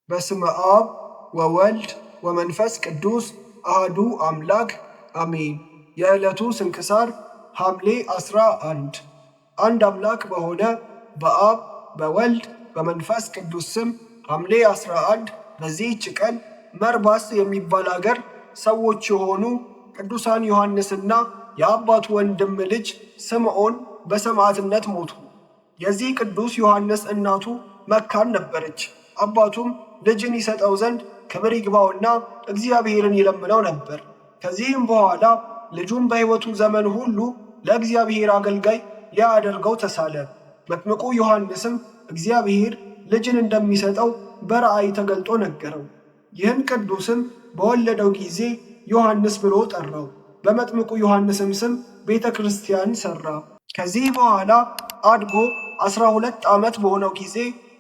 በስመ አብ ወወልድ ወመንፈስ ቅዱስ አህዱ አምላክ አሜን። የዕለቱ ስንክሳር ሐምሌ 11 አንድ አምላክ በሆነ በአብ በወልድ በመንፈስ ቅዱስ ስም ሐምሌ 11 በዚህች ቀን መርባስ የሚባል አገር ሰዎች የሆኑ ቅዱሳን ዮሐንስና የአባቱ ወንድም ልጅ ስምዖን በሰማዕትነት ሞቱ። የዚህ ቅዱስ ዮሐንስ እናቱ መካን ነበረች። አባቱም ልጅን ይሰጠው ዘንድ ክብር ይግባውና እግዚአብሔርን ይለምነው ነበር። ከዚህም በኋላ ልጁን በሕይወቱ ዘመን ሁሉ ለእግዚአብሔር አገልጋይ ሊያደርገው ተሳለ። መጥምቁ ዮሐንስም እግዚአብሔር ልጅን እንደሚሰጠው በራእይ ተገልጦ ነገረው። ይህን ቅዱስም በወለደው ጊዜ ዮሐንስ ብሎ ጠራው። በመጥምቁ ዮሐንስም ስም ቤተ ክርስቲያን ሠራ። ከዚህ በኋላ አድጎ 12 ዓመት በሆነው ጊዜ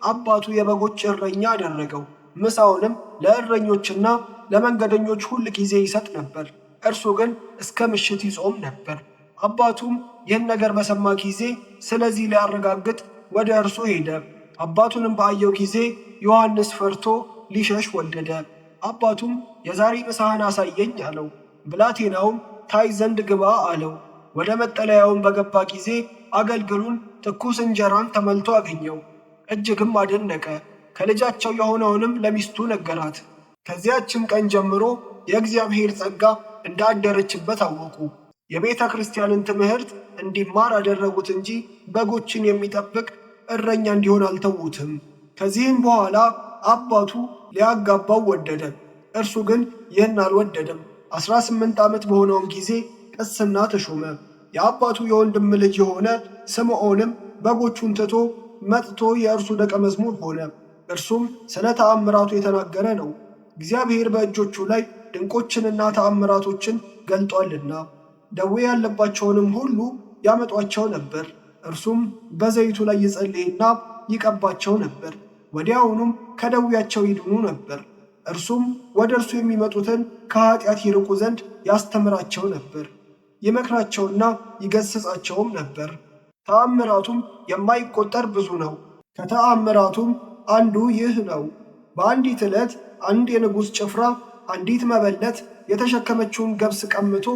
አባቱ የበጎች እረኛ አደረገው። ምሳውንም ለእረኞችና ለመንገደኞች ሁል ጊዜ ይሰጥ ነበር። እርሱ ግን እስከ ምሽት ይጾም ነበር። አባቱም ይህን ነገር በሰማ ጊዜ ስለዚህ ሊያረጋግጥ ወደ እርሱ ሄደ። አባቱንም ባየው ጊዜ ዮሐንስ ፈርቶ ሊሸሽ ወደደ። አባቱም የዛሬ ምሳህን አሳየኝ አለው። ብላቴናውም ታይ ዘንድ ግባ አለው። ወደ መጠለያውን በገባ ጊዜ አገልግሉን ትኩስ እንጀራን ተመልቶ አገኘው። እጅግም አደነቀ። ከልጃቸው የሆነውንም ለሚስቱ ነገራት። ከዚያችም ቀን ጀምሮ የእግዚአብሔር ጸጋ እንዳደረችበት አወቁ። የቤተ ክርስቲያንን ትምህርት እንዲማር አደረጉት እንጂ በጎችን የሚጠብቅ እረኛ እንዲሆን አልተዉትም። ከዚህም በኋላ አባቱ ሊያጋባው ወደደ። እርሱ ግን ይህን አልወደደም። 18 ዓመት በሆነውም ጊዜ ቅስና ተሾመ። የአባቱ የወንድም ልጅ የሆነ ስምዖንም በጎቹን ትቶ መጥቶ የእርሱ ደቀ መዝሙር ሆነ። እርሱም ስለ ተአምራቱ የተናገረ ነው። እግዚአብሔር በእጆቹ ላይ ድንቆችንና ተአምራቶችን ገልጧልና ደዌ ያለባቸውንም ሁሉ ያመጧቸው ነበር። እርሱም በዘይቱ ላይ ይጸልይና ይቀባቸው ነበር። ወዲያውኑም ከደዌያቸው ይድኑ ነበር። እርሱም ወደ እርሱ የሚመጡትን ከኃጢአት ይርቁ ዘንድ ያስተምራቸው ነበር። ይመክራቸውና ይገሥጻቸውም ነበር። ተአምራቱም የማይቆጠር ብዙ ነው። ከተአምራቱም አንዱ ይህ ነው። በአንዲት ዕለት አንድ የንጉሥ ጭፍራ አንዲት መበለት የተሸከመችውን ገብስ ቀምቶ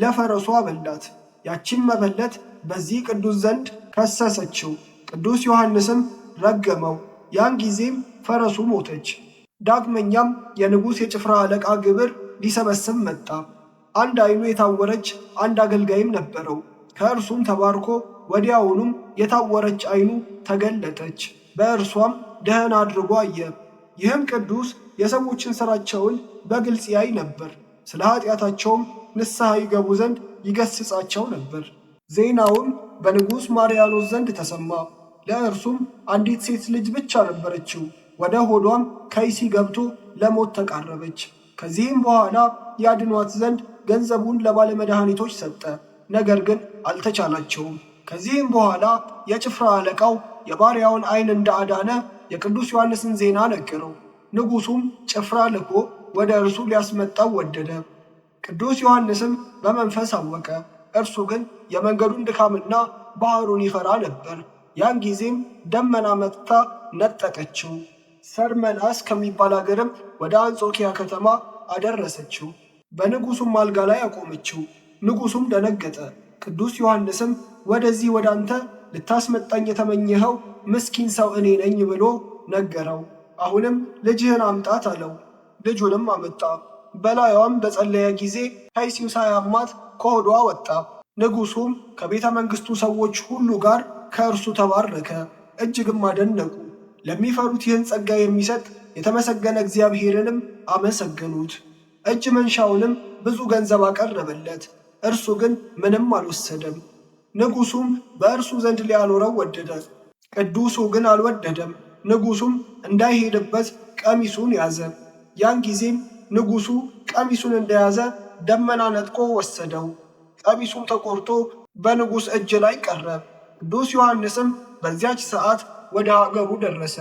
ለፈረሱ አበላት። ያቺን መበለት በዚህ ቅዱስ ዘንድ ከሰሰችው። ቅዱስ ዮሐንስም ረገመው። ያን ጊዜም ፈረሱ ሞተች። ዳግመኛም የንጉሥ የጭፍራ አለቃ ግብር ሊሰበስብ መጣ። አንድ ዓይኑ የታወረች አንድ አገልጋይም ነበረው። ከእርሱም ተባርኮ ወዲያውኑም የታወረች ዓይኑ ተገለጠች። በእርሷም ደህና አድርጎ አየ። ይህም ቅዱስ የሰዎችን ሥራቸውን በግልጽ ያይ ነበር። ስለ ኃጢአታቸውም ንስሐ ይገቡ ዘንድ ይገሥጻቸው ነበር። ዜናውም በንጉሥ ማርያኖስ ዘንድ ተሰማ። ለእርሱም አንዲት ሴት ልጅ ብቻ ነበረችው። ወደ ሆዷም ከይሲ ገብቶ ለሞት ተቃረበች። ከዚህም በኋላ ያድኗት ዘንድ ገንዘቡን ለባለመድኃኒቶች ሰጠ። ነገር ግን አልተቻላቸውም። ከዚህም በኋላ የጭፍራ አለቃው የባሪያውን ዓይን እንዳዳነ የቅዱስ ዮሐንስን ዜና ነገረው። ንጉሡም ጭፍራ ልኮ ወደ እርሱ ሊያስመጣው ወደደ። ቅዱስ ዮሐንስም በመንፈስ አወቀ። እርሱ ግን የመንገዱን ድካምና ባህሩን ይፈራ ነበር። ያን ጊዜም ደመና መጥታ ነጠቀችው። ሰርመናስ ከሚባል አገርም ወደ አንጾኪያ ከተማ አደረሰችው። በንጉሡም አልጋ ላይ አቆመችው። ንጉሡም ደነገጠ። ቅዱስ ዮሐንስም ወደዚህ ወደ አንተ ልታስመጣኝ የተመኘኸው ምስኪን ሰው እኔ ነኝ ብሎ ነገረው። አሁንም ልጅህን አምጣት አለው። ልጁንም አመጣ። በላዩም በጸለየ ጊዜ ከይሲው ሳያማት ከሆዷ ወጣ። ንጉሡም ከቤተ መንግሥቱ ሰዎች ሁሉ ጋር ከእርሱ ተባረከ፣ እጅግም አደነቁ። ለሚፈሩት ይህን ጸጋ የሚሰጥ የተመሰገነ እግዚአብሔርንም አመሰገኑት። እጅ መንሻውንም ብዙ ገንዘብ አቀረበለት። እርሱ ግን ምንም አልወሰደም። ንጉሡም በእርሱ ዘንድ ሊያኖረው ወደደ። ቅዱሱ ግን አልወደደም። ንጉሡም እንዳይሄድበት ቀሚሱን ያዘ። ያን ጊዜም ንጉሡ ቀሚሱን እንደያዘ ደመና ነጥቆ ወሰደው። ቀሚሱም ተቆርጦ በንጉሥ እጅ ላይ ቀረ። ቅዱስ ዮሐንስም በዚያች ሰዓት ወደ አገሩ ደረሰ።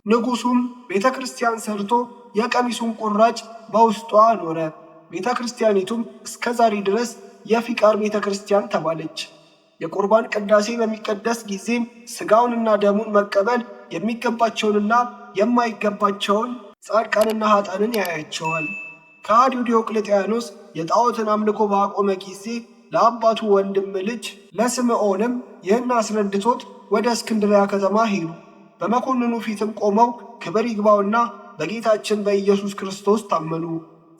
ንጉሡም ቤተ ክርስቲያን ሰርቶ የቀሚሱን ቁራጭ በውስጧ አኖረ። ቤተ ክርስቲያኒቱም እስከ ዛሬ ድረስ የፊቃር ቤተ ክርስቲያን ተባለች። የቁርባን ቅዳሴ በሚቀደስ ጊዜም ሥጋውንና ደሙን መቀበል የሚገባቸውንና የማይገባቸውን ጻድቃንና ኃጥአንን ያያቸዋል። ከሃዲው ዲዮቅልጥያኖስ የጣዖትን አምልኮ ባቆመ ጊዜ ለአባቱ ወንድም ልጅ ለስምዖንም ይህን አስረድቶት ወደ እስክንድርያ ከተማ ሄዱ። በመኮንኑ ፊትም ቆመው ክብር ይግባውና በጌታችን በኢየሱስ ክርስቶስ ታመኑ።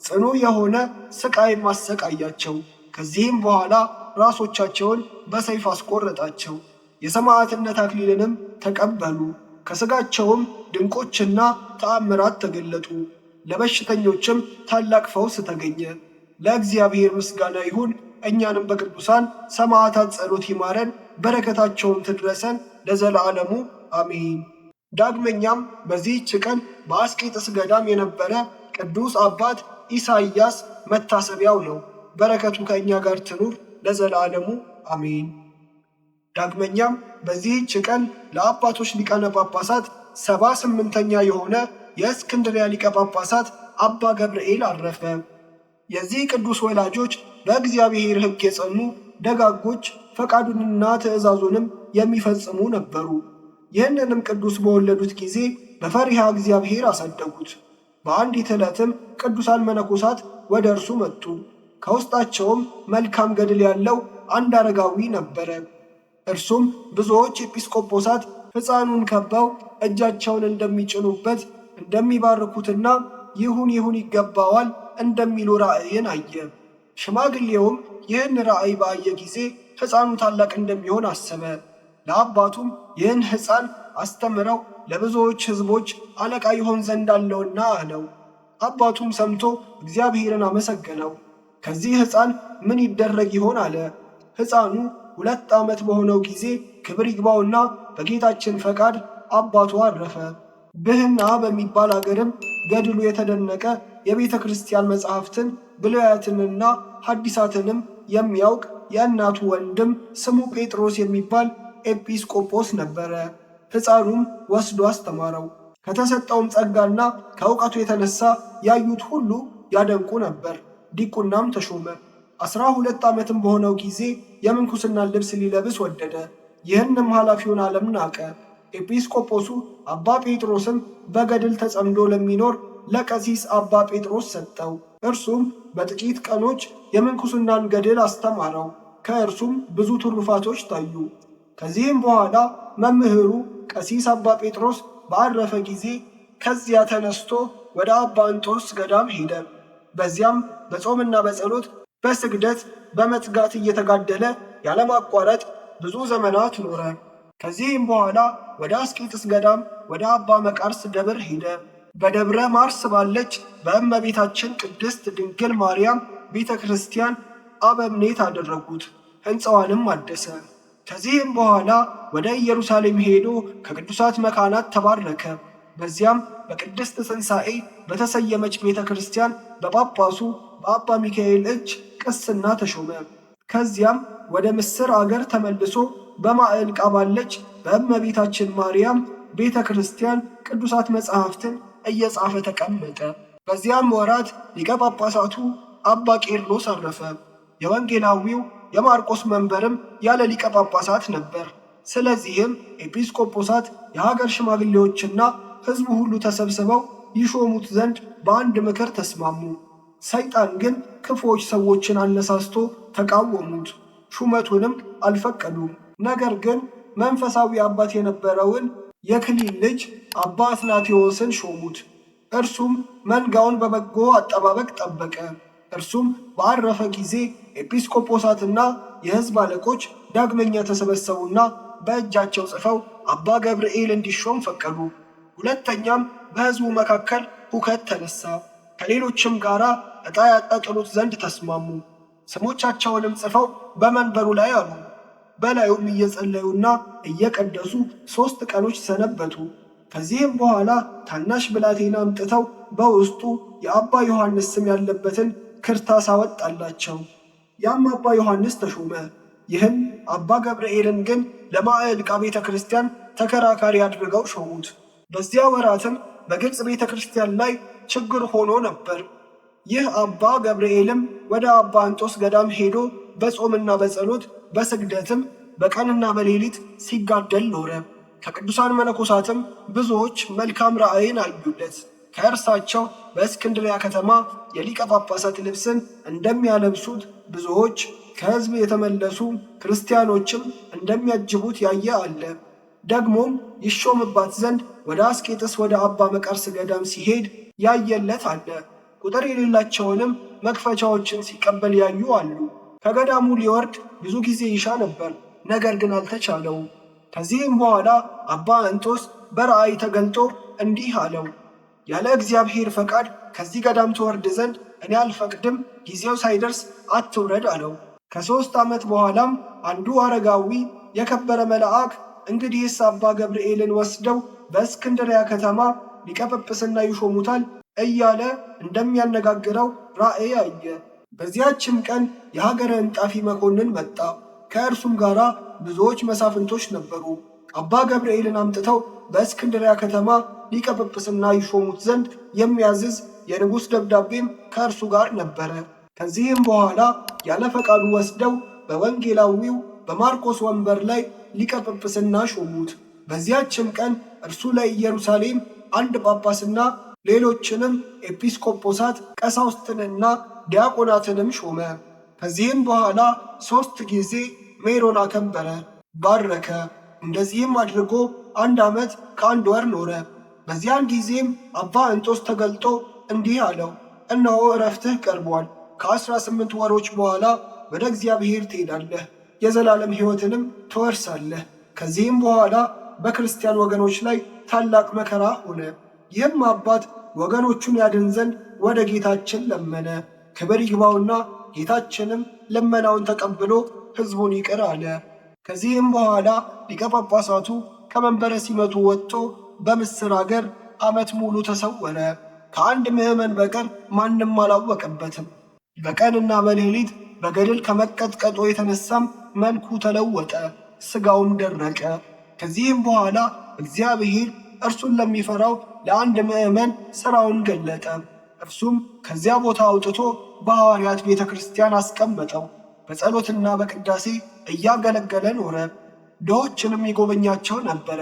ጽኑ የሆነ ሥቃይም አሰቃያቸው። ከዚህም በኋላ ራሶቻቸውን በሰይፍ አስቆረጣቸው። የሰማዕትነት አክሊልንም ተቀበሉ። ከሥጋቸውም ድንቆችና ተአምራት ተገለጡ። ለበሽተኞችም ታላቅ ፈውስ ተገኘ። ለእግዚአብሔር ምስጋና ይሁን። እኛንም በቅዱሳን ሰማዕታት ጸሎት ይማረን፣ በረከታቸውም ትድረሰን ለዘላለሙ አሜን። ዳግመኛም በዚህች ቀን በአስቄጥስ ገዳም የነበረ ቅዱስ አባት ኢሳይያስ መታሰቢያው ነው። በረከቱ ከእኛ ጋር ትኑር ለዘላለሙ አሜን። ዳግመኛም በዚህች ቀን ለአባቶች ሊቃነ ጳጳሳት 78ኛ የሆነ የእስክንድርያ ሊቀ ጳጳሳት አባ ገብርኤል አረፈ። የዚህ ቅዱስ ወላጆች በእግዚአብሔር ሕግ የጸኑ ደጋጎች፣ ፈቃዱንና ትእዛዙንም የሚፈጽሙ ነበሩ። ይህንንም ቅዱስ በወለዱት ጊዜ በፈሪሃ እግዚአብሔር አሳደጉት። በአንዲት ዕለትም ቅዱሳን መነኮሳት ወደ እርሱ መጡ። ከውስጣቸውም መልካም ገድል ያለው አንድ አረጋዊ ነበረ። እርሱም ብዙዎች ኤጲስቆጶሳት ሕፃኑን ከበው እጃቸውን እንደሚጭኑበት እንደሚባርኩትና ይሁን ይገባዋል እንደሚሉ ራእይን አየ። ሽማግሌውም ይህን ራእይ ባየ ጊዜ ሕፃኑ ታላቅ እንደሚሆን አሰበ። ለአባቱም ይህን ሕፃን አስተምረው ለብዙዎች ሕዝቦች አለቃ ይሆን ዘንድ አለውና አለው። አባቱም ሰምቶ እግዚአብሔርን አመሰገነው። ከዚህ ሕፃን ምን ይደረግ ይሆን አለ። ሕፃኑ 2 ዓመት በሆነው ጊዜ ክብር ይግባውና በጌታችን ፈቃድ አባቱ አረፈ። ብህና በሚባል አገርም ገድሉ የተደነቀ የቤተ ክርስቲያን መጻሕፍትን ብሉያትንና ሐዲሳትንም የሚያውቅ የእናቱ ወንድም ስሙ ጴጥሮስ የሚባል ኤጲስቆጶስ ነበረ። ሕፃኑም ወስዶ አስተማረው። ከተሰጠውም ጸጋና ከእውቀቱ የተነሳ ያዩት ሁሉ ያደንቁ ነበር። ዲቁናም ተሾመ። 12 ዓመትም በሆነው ጊዜ የምንኩስናን ልብስ ሊለብስ ወደደ። ይህንም ኃላፊውን ዓለም ናቀ። ኤጲስቆጶሱ አባ ጴጥሮስም በገድል ተጸምዶ ለሚኖር ለቀሲስ አባ ጴጥሮስ ሰጠው። እርሱም በጥቂት ቀኖች የምንኩስናን ገድል አስተማረው። ከእርሱም ብዙ ትሩፋቶች ታዩ። ከዚህም በኋላ መምህሩ ቀሲስ አባ ጴጥሮስ ባረፈ ጊዜ ከዚያ ተነስቶ ወደ አባ እንጦንስ ገዳም ሄደ። በዚያም በጾምና በጸሎት በስግደት በመትጋት እየተጋደለ ያለማቋረጥ ብዙ ዘመናት ኖረ። ከዚህም በኋላ ወደ አስቄጥስ ገዳም ወደ አባ መቃርስ ደብር ሄደ። በደብረ ማርስ ባለች በእመቤታችን ቅድስት ድንግል ማርያም ቤተ ክርስቲያን አበምኔት አደረጉት። ሕንፃዋንም አደሰ። ከዚህም በኋላ ወደ ኢየሩሳሌም ሄዶ ከቅዱሳት መካናት ተባረከ። በዚያም በቅድስት ትንሣኤ በተሰየመች ቤተ ክርስቲያን በጳጳሱ በአባ ሚካኤል እጅ ቅስና ተሾመ። ከዚያም ወደ ምስር አገር ተመልሶ በማዕልቃ ባለች በእመቤታችን ማርያም ቤተ ክርስቲያን ቅዱሳት መጻሕፍትን እየጻፈ ተቀመጠ። በዚያም ወራት ሊቀ ጳጳሳቱ አባ ቄርሎስ አረፈ። የወንጌላዊው የማርቆስ መንበርም ያለ ሊቀ ጳጳሳት ነበር። ስለዚህም ኤጲስቆጶሳት፣ የሀገር ሽማግሌዎችና ሕዝቡ ሁሉ ተሰብስበው ይሾሙት ዘንድ በአንድ ምክር ተስማሙ። ሰይጣን ግን ክፉዎች ሰዎችን አነሳስቶ ተቃወሙት፣ ሹመቱንም አልፈቀዱም። ነገር ግን መንፈሳዊ አባት የነበረውን የክሊል ልጅ አባ አትናቴዎስን ሾሙት። እርሱም መንጋውን በበጎ አጠባበቅ ጠበቀ። እርሱም ባረፈ ጊዜ ኤጲስቆጶሳትና የሕዝብ አለቆች ዳግመኛ ተሰበሰቡና በእጃቸው ጽፈው አባ ገብርኤል እንዲሾም ፈቀዱ። ሁለተኛም በሕዝቡ መካከል ሁከት ተነሳ። ከሌሎችም ጋር ዕጣ ያጣጥሉት ዘንድ ተስማሙ። ስሞቻቸውንም ጽፈው በመንበሩ ላይ አሉ። በላዩም እየጸለዩና እየቀደሱ 3 ቀኖች ሰነበቱ። ከዚህም በኋላ ታናሽ ብላቴና አምጥተው በውስጡ የአባ ዮሐንስ ስም ያለበትን ክርታስ አወጣላቸው። ያም አባ ዮሐንስ ተሾመ። ይህም አባ ገብርኤልን ግን ለማዕልቃ ቤተ ክርስቲያን ተከራካሪ አድርገው ሾሙት። በዚያ ወራትም በግብፅ ቤተ ክርስቲያን ላይ ችግር ሆኖ ነበር። ይህ አባ ገብርኤልም ወደ አባ እንጦስ ገዳም ሄዶ በጾምና በጸሎት በስግደትም በቀንና በሌሊት ሲጋደል ኖረ። ከቅዱሳን መነኮሳትም ብዙዎች መልካም ራእይን አዩለት። ከእርሳቸው በእስክንድርያ ከተማ የሊቀ ጳጳሳት ልብስን እንደሚያለብሱት ብዙዎች ከሕዝብ የተመለሱ ክርስቲያኖችም እንደሚያጅቡት ያየ አለ። ደግሞም ይሾምባት ዘንድ ወደ አስቄጥስ ወደ አባ መቃርስ ገዳም ሲሄድ ያየለት አለ። ቁጥር የሌላቸውንም መክፈቻዎችን ሲቀበል ያዩ አሉ። ከገዳሙ ሊወርድ ብዙ ጊዜ ይሻ ነበር፣ ነገር ግን አልተቻለውም። ከዚህም በኋላ አባ እንጦስ በራእይ ተገልጦ እንዲህ አለው፣ ያለ እግዚአብሔር ፈቃድ ከዚህ ገዳም ትወርድ ዘንድ እኔ አልፈቅድም፣ ጊዜው ሳይደርስ አትውረድ አለው። ከ3 ዓመት በኋላም አንዱ አረጋዊ የከበረ መልአክ እንግዲህስ አባ ገብርኤልን ወስደው በእስክንድርያ ከተማ ሊቀ ጵጵስና ይሾሙታል እያለ እንደሚያነጋግረው ራእይ አየ። በዚያችም ቀን የሀገረ እንጣፊ መኮንን መጣ። ከእርሱም ጋር ብዙዎች መሳፍንቶች ነበሩ። አባ ገብርኤልን አምጥተው በእስክንድርያ ከተማ ሊቀ ጵጵስና ይሾሙት ዘንድ የሚያዝዝ የንጉሥ ደብዳቤም ከእርሱ ጋር ነበረ። ከዚህም በኋላ ያለ ፈቃዱ ወስደው በወንጌላዊው በማርቆስ ወንበር ላይ ሊቀ ጵጵስና ሾሙት። በዚያችም ቀን እርሱ ለኢየሩሳሌም አንድ ጳጳስና ሌሎችንም ኤጲስቆጶሳት ቀሳውስትንና ዲያቆናትንም ሾመ። ከዚህም በኋላ 3 ጊዜ ሜሮን አከበረ፣ ባረከ። እንደዚህም አድርጎ 1 ዓመት ከ1 ወር ኖረ። በዚያን ጊዜም አባ እንጦስ ተገልጦ እንዲህ አለው፣ እነሆ ዕረፍትህ ቀርቧል። ከ18 ወሮች በኋላ ወደ እግዚአብሔር ትሄዳለህ፣ የዘላለም ሕይወትንም ትወርሳለህ። ከዚህም በኋላ በክርስቲያን ወገኖች ላይ ታላቅ መከራ ሆነ። ይህም አባት ወገኖቹን ያድን ዘንድ ወደ ጌታችን ለመነ። ክብር ይግባውና ጌታችንም ልመናውን ተቀብሎ ሕዝቡን ይቅር አለ። ከዚህም በኋላ ሊቀ ጳጳሳቱ ከመንበረ ሲመቱ ወጥቶ በምስር አገር ዓመት ሙሉ ተሰወረ። ከአንድ ምዕመን በቀር ማንም አላወቀበትም። በቀንና በሌሊት በገድል ከመቀጥቀጦ የተነሳም መልኩ ተለወጠ፣ ሥጋውም ደረቀ። ከዚህም በኋላ እግዚአብሔር እርሱን ለሚፈራው ለአንድ ምዕመን ሥራውን ገለጠ። እርሱም ከዚያ ቦታ አውጥቶ በሐዋርያት ቤተ ክርስቲያን አስቀመጠው። በጸሎትና በቅዳሴ እያገለገለ ኖረ። ድሆችንም ይጎበኛቸው ነበረ፣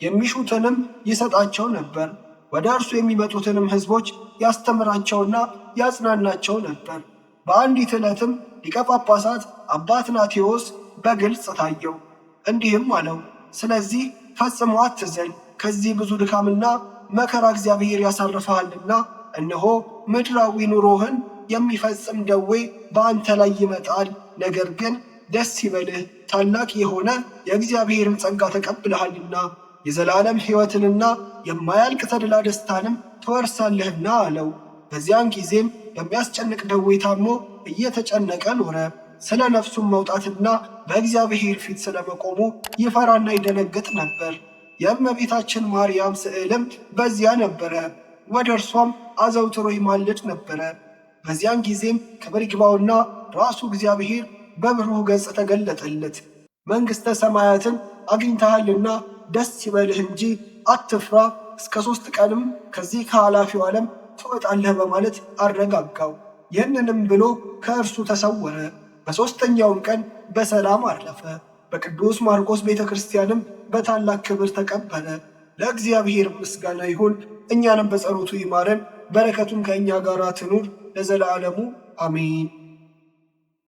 የሚሹትንም ይሰጣቸው ነበር። ወደ እርሱ የሚመጡትንም ሕዝቦች ያስተምራቸውና ያጽናናቸው ነበር። በአንዲት ዕለትም ሊቀ ጳጳሳት አባ ትናቴዎስ በግልጽ ታየው፣ እንዲህም አለው፣ ስለዚህ ፈጽሞ አትዘን፣ ከዚህ ብዙ ድካምና መከራ እግዚአብሔር ያሳርፈሃልና እነሆ ምድራዊ ኑሮህን የሚፈጽም ደዌ በአንተ ላይ ይመጣል። ነገር ግን ደስ ይበልህ፣ ታላቅ የሆነ የእግዚአብሔርን ጸጋ ተቀብለሃልና የዘላለም ሕይወትንና የማያልቅ ተድላ ደስታንም ትወርሳለህና አለው። በዚያን ጊዜም በሚያስጨንቅ ደዌ ታሞ እየተጨነቀ ኖረ። ስለ ነፍሱም መውጣትና በእግዚአብሔር ፊት ስለመቆሙ ይፈራና ይደነግጥ ነበር። የእመቤታችን ማርያም ስዕልም በዚያ ነበረ። ወደ እርሷም አዘውትሮ ይማልድ ነበረ። በዚያን ጊዜም ክብር ይግባውና ራሱ እግዚአብሔር በብሩህ ገጽ ተገለጠለት። መንግሥተ ሰማያትን አግኝተሃልና ደስ ይበልህ እንጂ አትፍራ፣ እስከ 3 ቀንም ከዚህ ከኃላፊው ዓለም ትወጣለህ በማለት አረጋጋው። ይህንንም ብሎ ከእርሱ ተሰወረ። በሦስተኛውም ቀን በሰላም አረፈ። በቅዱስ ማርቆስ ቤተ ክርስቲያንም በታላቅ ክብር ተቀበረ። ለእግዚአብሔር ምስጋና ይሁን፣ እኛንም በጸሎቱ ይማረን፣ በረከቱም ከእኛ ጋር ትኑር ለዘላለሙ አሜን።